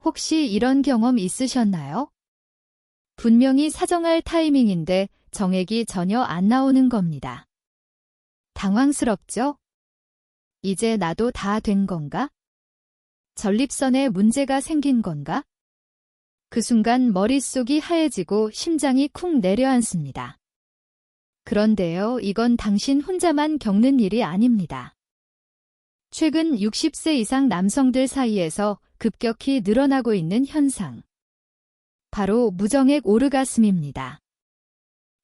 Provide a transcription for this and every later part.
혹시 이런 경험 있으셨나요? 분명히 사정할 타이밍인데 정액이 전혀 안 나오는 겁니다. 당황스럽죠? 이제 나도 다 된 건가? 전립선에 문제가 생긴 건가? 그 순간 머릿속이 하얘지고 심장이 쿵 내려앉습니다. 그런데요, 이건 당신 혼자만 겪는 일이 아닙니다. 최근 60세 이상 남성들 사이에서 급격히 늘어나고 있는 현상. 바로 무정액 오르가슴입니다.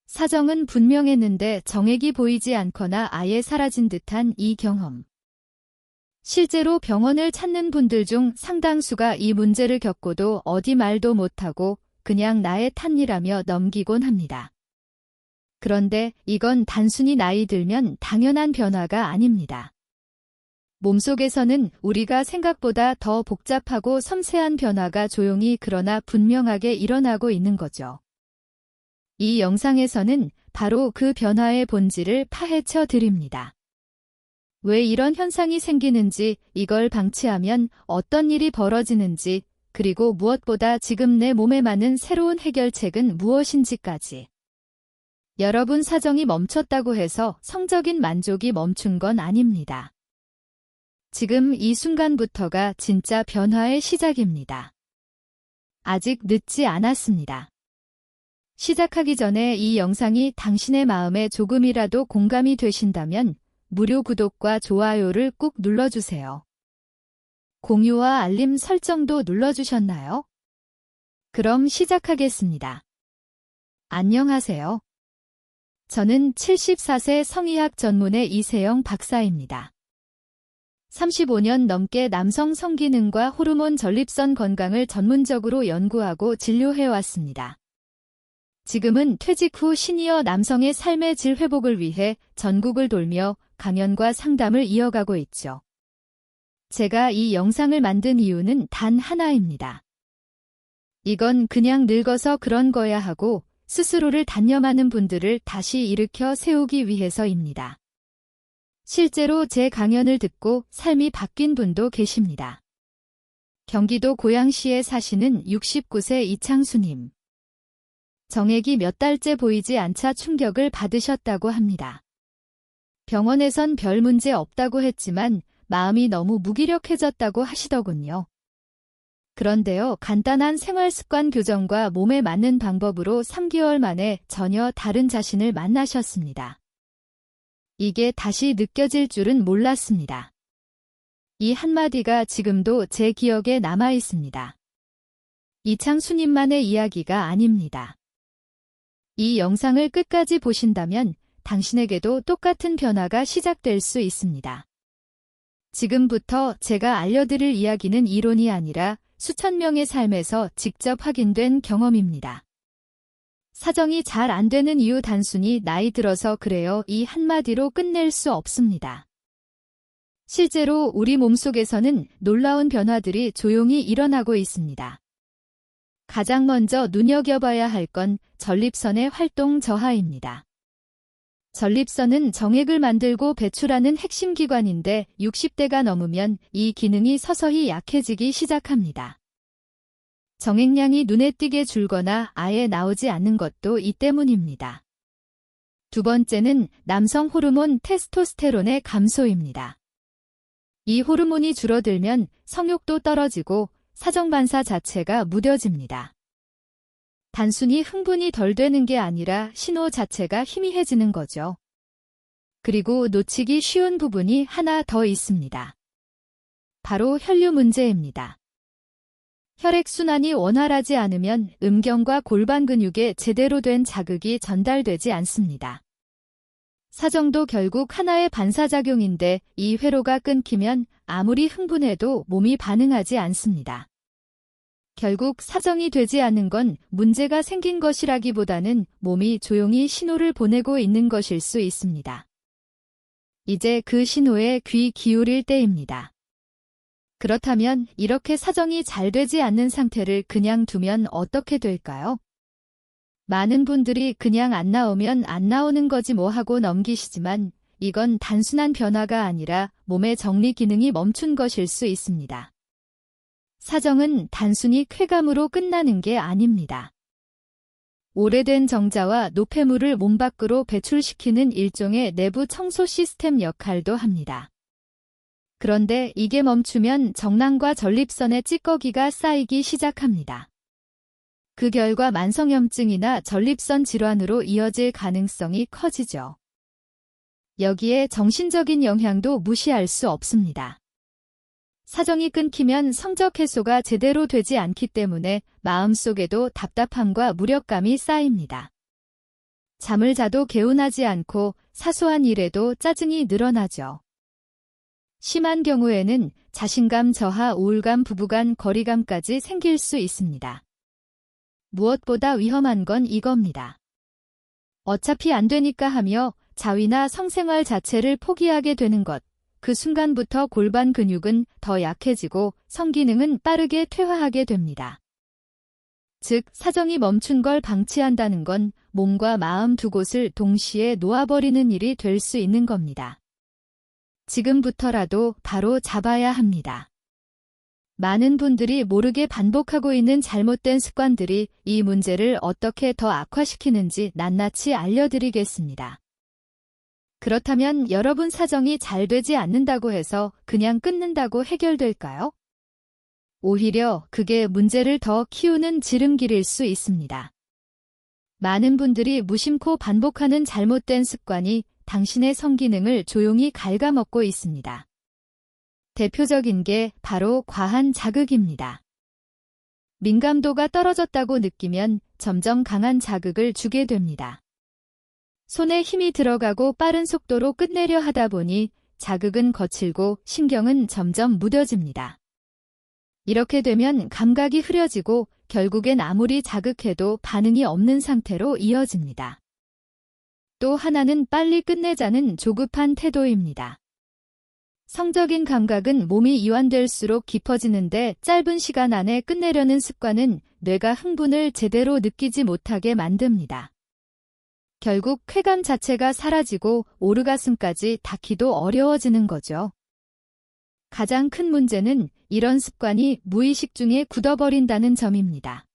사정은 분명했는데 정액이 보이지 않거나 아예 사라진 듯한 이 경험. 실제로 병원을 찾는 분들 중 상당수가 이 문제를 겪고도 어디 말도 못하고 그냥 나의 탓이라며 넘기곤 합니다. 그런데 이건 단순히 나이 들면 당연한 변화가 아닙니다. 몸속에서는 우리가 생각보다 더 복잡하고 섬세한 변화가 조용히 그러나 분명하게 일어나고 있는 거죠. 이 영상에서는 바로 그 변화의 본질을 파헤쳐 드립니다. 왜 이런 현상이 생기는지, 이걸 방치하면 어떤 일이 벌어지는지, 그리고 무엇보다 지금 내 몸에 맞는 새로운 해결책은 무엇인지까지. 여러분, 사정이 멈췄다고 해서 성적인 만족이 멈춘 건 아닙니다. 지금 이 순간부터가 진짜 변화의 시작입니다. 아직 늦지 않았습니다. 시작하기 전에 이 영상이 당신의 마음에 조금이라도 공감이 되신다면 무료 구독과 좋아요를 꾹 눌러주세요. 공유와 알림 설정도 눌러주셨나요? 그럼 시작하겠습니다. 안녕하세요. 저는 74세 성의학 전문의 이세영 박사입니다. 35년 넘게 남성 성기능과 호르몬 전립선 건강을 전문적으로 연구하고 진료해왔습니다. 지금은 퇴직 후 시니어 남성의 삶의 질 회복을 위해 전국을 돌며 강연과 상담을 이어가고 있죠. 제가 이 영상을 만든 이유는 단 하나입니다. 이건 그냥 늙어서 그런 거야 하고 스스로를 단념하는 분들을 다시 일으켜 세우기 위해서입니다. 실제로 제 강연을 듣고 삶이 바뀐 분도 계십니다. 경기도 고양시에 사시는 69세 이창수님. 정액이 몇 달째 보이지 않자 충격을 받으셨다고 합니다. 병원에선 별 문제 없다고 했지만 마음이 너무 무기력해졌다고 하시더군요. 그런데요, 간단한 생활습관 교정과 몸에 맞는 방법으로 3개월 만에 전혀 다른 자신을 만나셨습니다. 이게 다시 느껴질 줄은 몰랐습니다. 이 한마디가 지금도 제 기억에 남아 있습니다. 이창수님만의 이야기가 아닙니다. 이 영상을 끝까지 보신다면 당신에게도 똑같은 변화가 시작될 수 있습니다. 지금부터 제가 알려드릴 이야기는 이론이 아니라 수천 명의 삶에서 직접 확인된 경험입니다. 사정이 잘 안 되는 이유 단순히 나이 들어서 그래요. 이 한마디로 끝낼 수 없습니다. 실제로 우리 몸속에서는 놀라운 변화들이 조용히 일어나고 있습니다. 가장 먼저 눈여겨봐야 할 건 전립선의 활동 저하입니다. 전립선은 정액을 만들고 배출하는 핵심 기관인데 60대가 넘으면 이 기능이 서서히 약해지기 시작합니다. 정액량이 눈에 띄게 줄거나 아예 나오지 않는 것도 이 때문입니다. 두 번째는 남성 호르몬 테스토스테론의 감소입니다. 이 호르몬이 줄어들면 성욕도 떨어지고 사정 반사 자체가 무뎌집니다. 단순히 흥분이 덜 되는 게 아니라 신호 자체가 희미해지는 거죠. 그리고 놓치기 쉬운 부분이 하나 더 있습니다. 바로 혈류 문제입니다. 혈액순환이 원활하지 않으면 음경과 골반 근육에 제대로 된 자극이 전달되지 않습니다. 사정도 결국 하나의 반사작용인데 이 회로가 끊기면 아무리 흥분해도 몸이 반응하지 않습니다. 결국 사정이 되지 않는 건 문제가 생긴 것이라기보다는 몸이 조용히 신호를 보내고 있는 것일 수 있습니다. 이제 그 신호에 귀 기울일 때입니다. 그렇다면 이렇게 사정이 잘 되지 않는 상태를 그냥 두면 어떻게 될까요? 많은 분들이 그냥 안 나오면 안 나오는 거지 뭐 하고 넘기시지만 이건 단순한 변화가 아니라 몸의 정리 기능이 멈춘 것일 수 있습니다. 사정은 단순히 쾌감으로 끝나는 게 아닙니다. 오래된 정자와 노폐물을 몸 밖으로 배출시키는 일종의 내부 청소 시스템 역할도 합니다. 그런데 이게 멈추면 정랑과 전립선에 찌꺼기가 쌓이기 시작합니다. 그 결과 만성염증이나 전립선 질환으로 이어질 가능성이 커지죠. 여기에 정신적인 영향도 무시할 수 없습니다. 사정이 끊기면 성적 해소가 제대로 되지 않기 때문에 마음속에도 답답함과 무력감이 쌓입니다. 잠을 자도 개운하지 않고 사소한 일에도 짜증이 늘어나죠. 심한 경우에는 자신감 저하, 우울감, 부부간 거리감까지 생길 수 있습니다. 무엇보다 위험한 건 이겁니다. 어차피 안 되니까 하며 자위나 성생활 자체를 포기하게 되는 것. 그 순간부터 골반 근육은 더 약해지고 성기능은 빠르게 퇴화하게 됩니다. 즉, 사정이 멈춘 걸 방치한다는 건 몸과 마음 두 곳을 동시에 놓아버리는 일이 될 수 있는 겁니다. 지금부터라도 바로 잡아야 합니다. 많은 분들이 모르게 반복하고 있는 잘못된 습관들이 이 문제를 어떻게 더 악화시키는지 낱낱이 알려드리겠습니다. 그렇다면 여러분 사정이 잘 되지 않는다고 해서 그냥 끊는다고 해결될까요? 오히려 그게 문제를 더 키우는 지름길일 수 있습니다. 많은 분들이 무심코 반복하는 잘못된 습관이 당신의 성기능을 조용히 갉아먹고 있습니다. 대표적인 게 바로 과한 자극입니다. 민감도가 떨어졌다고 느끼면 점점 강한 자극을 주게 됩니다. 손에 힘이 들어가고 빠른 속도로 끝내려 하다 보니 자극은 거칠고 신경은 점점 무뎌집니다. 이렇게 되면 감각이 흐려지고 결국엔 아무리 자극해도 반응이 없는 상태로 이어집니다. 또 하나는 빨리 끝내자는 조급한 태도입니다. 성적인 감각은 몸이 이완될수록 깊어지는데 짧은 시간 안에 끝내려는 습관은 뇌가 흥분을 제대로 느끼지 못하게 만듭니다. 결국 쾌감 자체가 사라지고 오르가슴까지 닿기도 어려워지는 거죠. 가장 큰 문제는 이런 습관이 무의식 중에 굳어버린다는 점입니다.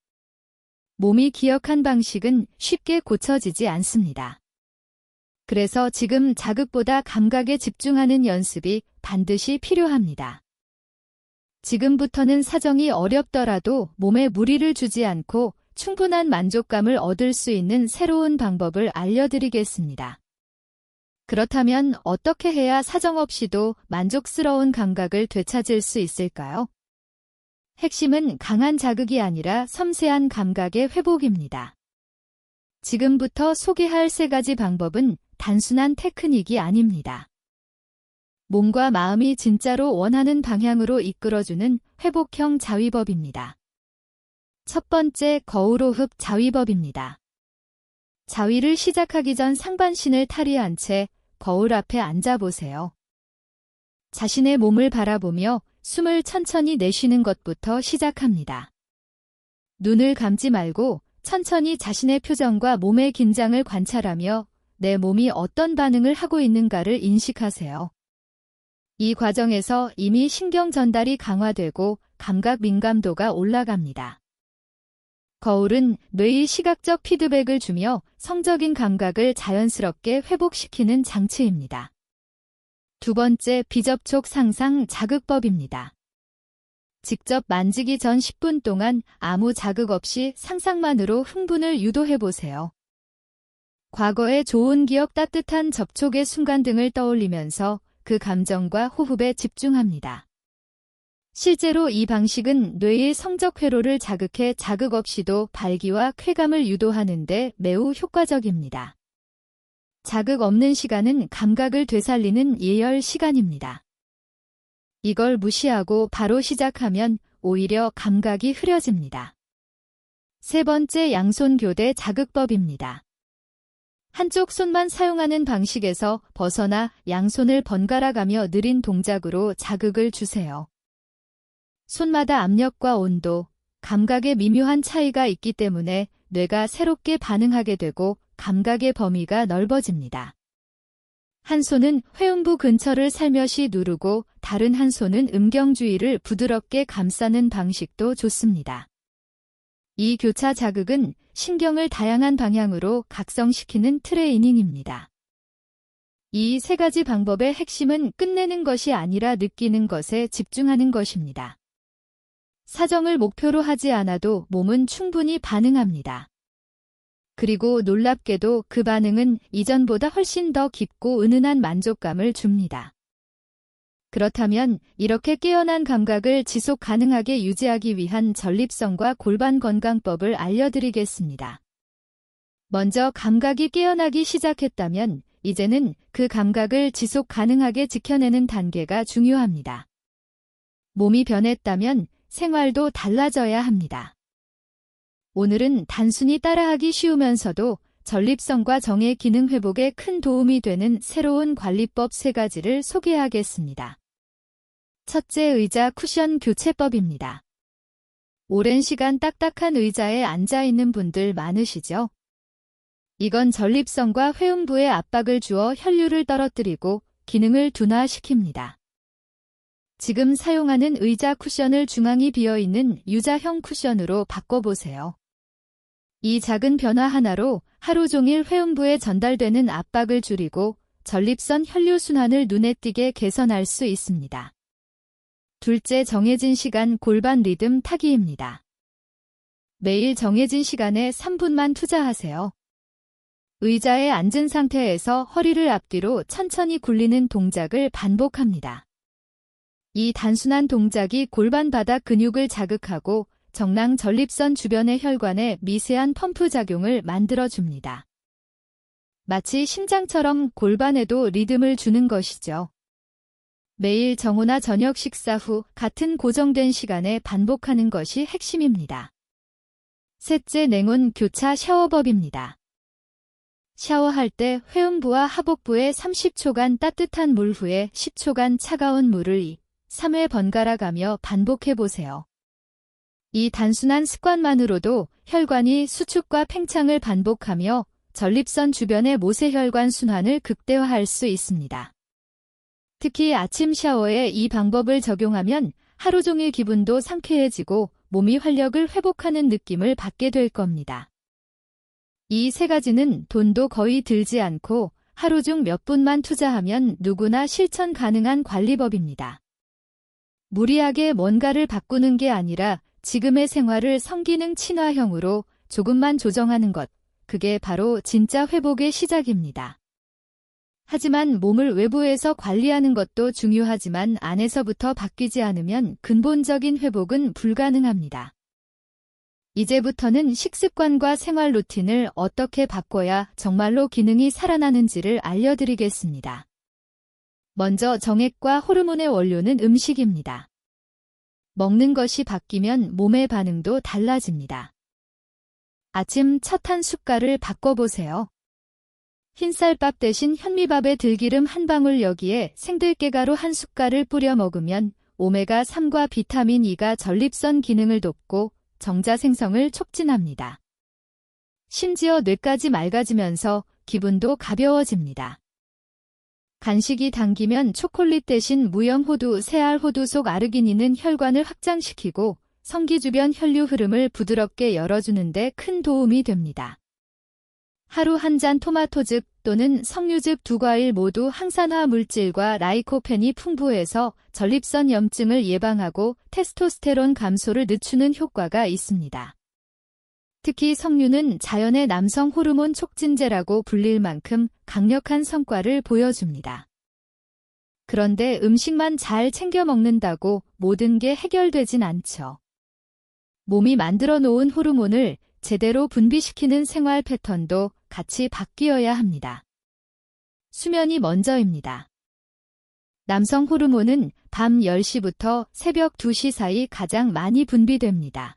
몸이 기억한 방식은 쉽게 고쳐지지 않습니다. 그래서 지금 자극보다 감각에 집중하는 연습이 반드시 필요합니다. 지금부터는 사정이 어렵더라도 몸에 무리를 주지 않고 충분한 만족감을 얻을 수 있는 새로운 방법을 알려드리겠습니다. 그렇다면 어떻게 해야 사정없이도 만족스러운 감각을 되찾을 수 있을까요? 핵심은 강한 자극이 아니라 섬세한 감각의 회복입니다. 지금부터 소개할 3가지 방법은 단순한 테크닉이 아닙니다. 몸과 마음이 진짜로 원하는 방향으로 이끌어주는 회복형 자위법입니다. 첫 번째, 거울호흡 자위법입니다. 자위를 시작하기 전 상반신을 탈의한 채 거울 앞에 앉아보세요. 자신의 몸을 바라보며 숨을 천천히 내쉬는 것부터 시작합니다. 눈을 감지 말고 천천히 자신의 표정과 몸의 긴장을 관찰하며 내 몸이 어떤 반응을 하고 있는가를 인식하세요. 이 과정에서 이미 신경 전달이 강화되고 감각 민감도가 올라갑니다. 거울은 뇌의 시각적 피드백을 주며 성적인 감각을 자연스럽게 회복시키는 장치입니다. 두 번째, 비접촉 상상 자극법입니다. 직접 만지기 전 10분 동안 아무 자극 없이 상상만으로 흥분을 유도해보세요. 과거의 좋은 기억, 따뜻한 접촉의 순간 등을 떠올리면서 그 감정과 호흡에 집중합니다. 실제로 이 방식은 뇌의 성적 회로를 자극해 자극 없이도 발기와 쾌감을 유도하는 데 매우 효과적입니다. 자극 없는 시간은 감각을 되살리는 예열 시간입니다. 이걸 무시하고 바로 시작하면 오히려 감각이 흐려집니다. 세 번째, 양손 교대 자극법입니다. 한쪽 손만 사용하는 방식에서 벗어나 양손을 번갈아 가며 느린 동작으로 자극을 주세요. 손마다 압력과 온도, 감각의 미묘한 차이가 있기 때문에 뇌가 새롭게 반응하게 되고 감각의 범위가 넓어집니다. 한 손은 회음부 근처를 살며시 누르고 다른 한 손은 음경 주위를 부드럽게 감싸는 방식도 좋습니다. 이 교차 자극은 신경을 다양한 방향으로 각성시키는 트레이닝입니다. 이 세 가지 방법의 핵심은 끝내는 것이 아니라 느끼는 것에 집중하는 것입니다. 사정을 목표로 하지 않아도 몸은 충분히 반응합니다. 그리고 놀랍게도 그 반응은 이전보다 훨씬 더 깊고 은은한 만족감을 줍니다. 그렇다면 이렇게 깨어난 감각을 지속 가능하게 유지하기 위한 전립선과 골반 건강법을 알려드리겠습니다. 먼저 감각이 깨어나기 시작했다면 이제는 그 감각을 지속 가능하게 지켜내는 단계가 중요합니다. 몸이 변했다면 생활도 달라져야 합니다. 오늘은 단순히 따라하기 쉬우면서도 전립선과 정의 기능 회복에 큰 도움이 되는 새로운 관리법 3가지를 소개하겠습니다. 첫째, 의자 쿠션 교체법입니다. 오랜 시간 딱딱한 의자에 앉아 있는 분들 많으시죠? 이건 전립선과 회음부에 압박을 주어 혈류를 떨어뜨리고 기능을 둔화시킵니다. 지금 사용하는 의자 쿠션을 중앙이 비어있는 U자형 쿠션으로 바꿔보세요. 이 작은 변화 하나로 하루 종일 회음부에 전달되는 압박을 줄이고 전립선 혈류순환을 눈에 띄게 개선할 수 있습니다. 둘째, 정해진 시간 골반 리듬 타기입니다. 매일 정해진 시간에 3분만 투자하세요. 의자에 앉은 상태에서 허리를 앞뒤로 천천히 굴리는 동작을 반복합니다. 이 단순한 동작이 골반 바닥 근육을 자극하고 정랑 전립선 주변의 혈관에 미세한 펌프 작용을 만들어줍니다. 마치 심장처럼 골반에도 리듬을 주는 것이죠. 매일 정오나 저녁 식사 후 같은 고정된 시간에 반복하는 것이 핵심입니다. 셋째, 냉온 교차 샤워법입니다. 샤워할 때 회음부와 하복부에 30초간 따뜻한 물 후에 10초간 차가운 물을 3회 번갈아가며 반복해보세요. 이 단순한 습관만으로도 혈관이 수축과 팽창을 반복하며 전립선 주변의 모세혈관 순환을 극대화할 수 있습니다. 특히 아침 샤워에 이 방법을 적용하면 하루 종일 기분도 상쾌해지고 몸이 활력을 회복하는 느낌을 받게 될 겁니다. 이 3가지는 돈도 거의 들지 않고 하루 중 몇 분만 투자하면 누구나 실천 가능한 관리법입니다. 무리하게 뭔가를 바꾸는 게 아니라 지금의 생활을 성기능 친화형으로 조금만 조정하는 것, 그게 바로 진짜 회복의 시작입니다. 하지만 몸을 외부에서 관리하는 것도 중요하지만 안에서부터 바뀌지 않으면 근본적인 회복은 불가능합니다. 이제부터는 식습관과 생활 루틴을 어떻게 바꿔야 정말로 기능이 살아나는지를 알려드리겠습니다. 먼저 정액과 호르몬의 원료는 음식입니다. 먹는 것이 바뀌면 몸의 반응도 달라집니다. 아침 첫 한 숟갈을 바꿔보세요. 흰쌀밥 대신 현미밥에 들기름 한 방울 여기에 생들깨가루 한 숟갈을 뿌려 먹으면 오메가3과 비타민 E가 전립선 기능을 돕고 정자 생성을 촉진합니다. 심지어 뇌까지 맑아지면서 기분도 가벼워집니다. 간식이 당기면 초콜릿 대신 무염호두, 새알호두 속 아르기닌은 혈관을 확장시키고 성기 주변 혈류 흐름을 부드럽게 열어주는 데 큰 도움이 됩니다. 하루 한 잔 토마토즙 또는 석류즙 2과일 모두 항산화 물질과 라이코펜이 풍부해서 전립선 염증을 예방하고 테스토스테론 감소를 늦추는 효과가 있습니다. 특히 석류는 자연의 남성 호르몬 촉진제라고 불릴 만큼 강력한 성과를 보여줍니다. 그런데 음식만 잘 챙겨 먹는다고 모든 게 해결되진 않죠. 몸이 만들어 놓은 호르몬을 제대로 분비시키는 생활 패턴도 같이 바뀌어야 합니다. 수면이 먼저입니다. 남성 호르몬은 밤 10시부터 새벽 2시 사이 가장 많이 분비됩니다.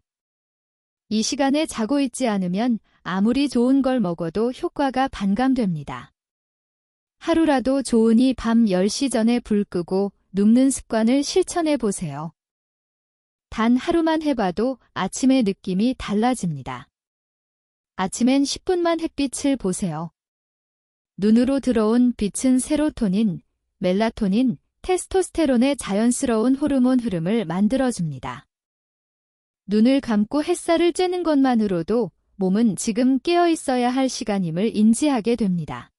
이 시간에 자고 있지 않으면 아무리 좋은 걸 먹어도 효과가 반감됩니다. 하루라도 좋으니 밤 10시 전에 불 끄고 눕는 습관을 실천해 보세요. 단 하루만 해봐도 아침의 느낌이 달라집니다. 아침엔 10분만 햇빛을 보세요. 눈으로 들어온 빛은 세로토닌, 멜라토닌, 테스토스테론의 자연스러운 호르몬 흐름을 만들어줍니다. 눈을 감고 햇살을 쬐는 것만으로도 몸은 지금 깨어 있어야 할 시간임을 인지하게 됩니다.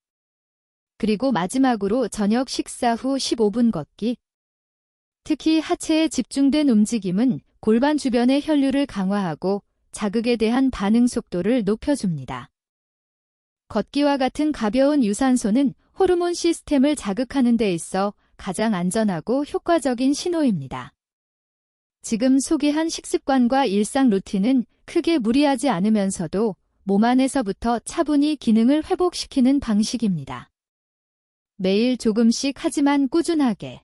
그리고 마지막으로 저녁 식사 후 15분 걷기. 특히 하체에 집중된 움직임은 골반 주변의 혈류를 강화하고 자극에 대한 반응 속도를 높여줍니다. 걷기와 같은 가벼운 유산소는 호르몬 시스템을 자극하는 데 있어 가장 안전하고 효과적인 신호입니다. 지금 소개한 식습관과 일상 루틴은 크게 무리하지 않으면서도 몸 안에서부터 차분히 기능을 회복시키는 방식입니다. 매일 조금씩 하지만 꾸준하게.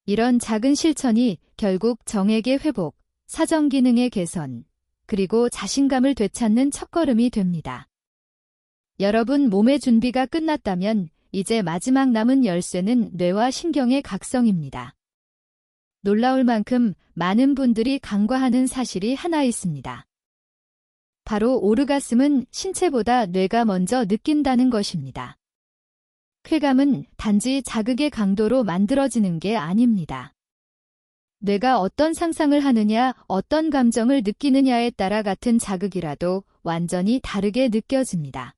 이런 작은 실천이 결국 정액의 회복, 사정 기능의 개선, 그리고 자신감을 되찾는 첫걸음이 됩니다. 여러분 몸의 준비가 끝났다면 이제 마지막 남은 열쇠는 뇌와 신경의 각성입니다. 놀라울 만큼 많은 분들이 간과하는 사실이 하나 있습니다. 바로 오르가슴은 신체보다 뇌가 먼저 느낀다는 것입니다. 쾌감은 단지 자극의 강도로 만들어지는 게 아닙니다. 뇌가 어떤 상상을 하느냐, 어떤 감정을 느끼느냐에 따라 같은 자극이라도 완전히 다르게 느껴집니다.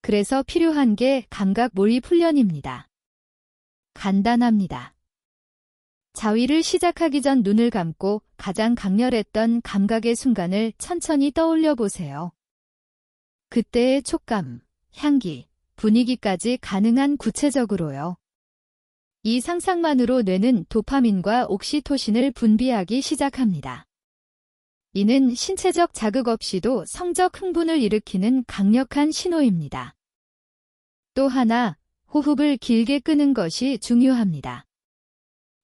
그래서 필요한 게 감각 몰입 훈련입니다. 간단합니다. 자위를 시작하기 전 눈을 감고 가장 강렬했던 감각의 순간을 천천히 떠올려 보세요. 그때의 촉감, 향기, 분위기까지 가능한 구체적으로요. 이 상상만으로 뇌는 도파민과 옥시토신을 분비하기 시작합니다. 이는 신체적 자극 없이도 성적 흥분을 일으키는 강력한 신호입니다. 또 하나, 호흡을 길게 끄는 것이 중요합니다.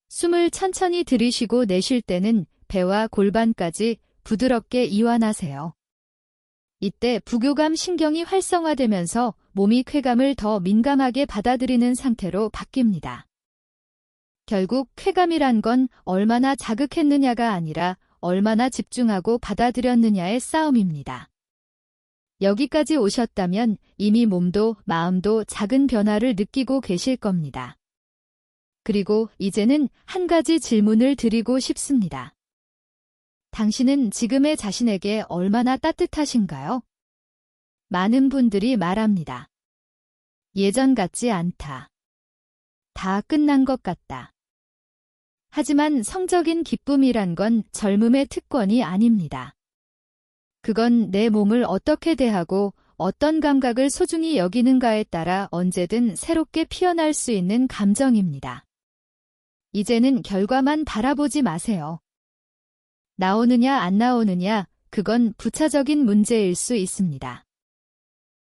숨을 천천히 들이쉬고 내쉴 때는 배와 골반까지 부드럽게 이완하세요. 이때 부교감 신경이 활성화되면서 몸이 쾌감을 더 민감하게 받아들이는 상태로 바뀝니다. 결국 쾌감이란 건 얼마나 자극했느냐가 아니라 얼마나 집중하고 받아들였느냐의 싸움입니다. 여기까지 오셨다면 이미 몸도 마음도 작은 변화를 느끼고 계실 겁니다. 그리고 이제는 한 가지 질문을 드리고 싶습니다. 당신은 지금의 자신에게 얼마나 따뜻하신가요? 많은 분들이 말합니다. 예전 같지 않다. 다 끝난 것 같다. 하지만 성적인 기쁨이란 건 젊음의 특권이 아닙니다. 그건 내 몸을 어떻게 대하고 어떤 감각을 소중히 여기는가에 따라 언제든 새롭게 피어날 수 있는 감정입니다. 이제는 결과만 바라보지 마세요. 나오느냐 안 나오느냐, 그건 부차적인 문제일 수 있습니다.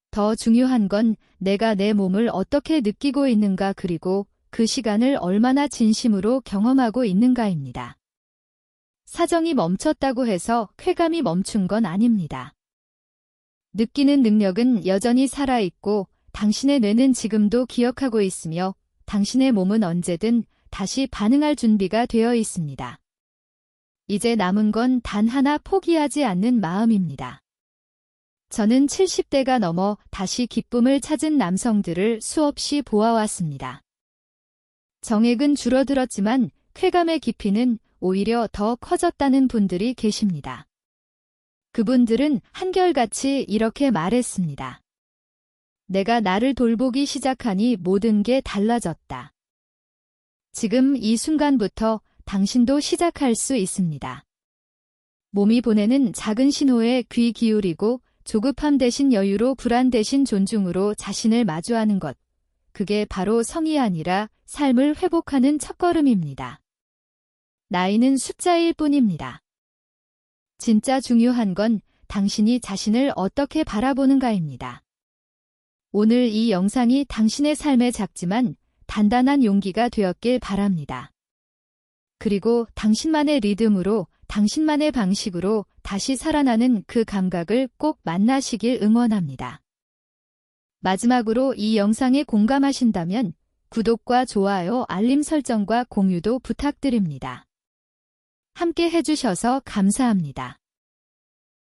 더 중요한 건 내가 내 몸을 어떻게 느끼고 있는가, 그리고 그 시간을 얼마나 진심으로 경험하고 있는가입니다. 사정이 멈췄다고 해서 쾌감이 멈춘 건 아닙니다. 느끼는 능력은 여전히 살아있고 당신의 뇌는 지금도 기억하고 있으며 당신의 몸은 언제든 다시 반응할 준비가 되어 있습니다. 이제 남은 건 단 하나, 포기하지 않는 마음입니다. 저는 70대가 넘어 다시 기쁨을 찾은 남성들을 수없이 보아왔습니다. 정액은 줄어들었지만 쾌감의 깊이는 오히려 더 커졌다는 분들이 계십니다. 그분들은 한결같이 이렇게 말했습니다. 내가 나를 돌보기 시작하니 모든 게 달라졌다. 지금 이 순간부터 당신도 시작할 수 있습니다. 몸이 보내는 작은 신호에 귀 기울이고 조급함 대신 여유로, 불안 대신 존중으로 자신을 마주하는 것. 그게 바로 성이 아니라 삶을 회복하는 첫걸음입니다. 나이는 숫자일 뿐입니다. 진짜 중요한 건 당신이 자신을 어떻게 바라보는가입니다. 오늘 이 영상이 당신의 삶에 작지만 단단한 용기가 되었길 바랍니다. 그리고 당신만의 리듬으로, 당신만의 방식으로 다시 살아나는 그 감각을 꼭 만나시길 응원합니다. 마지막으로 이 영상에 공감하신다면 구독과 좋아요, 알림 설정과 공유도 부탁드립니다. 함께 해주셔서 감사합니다.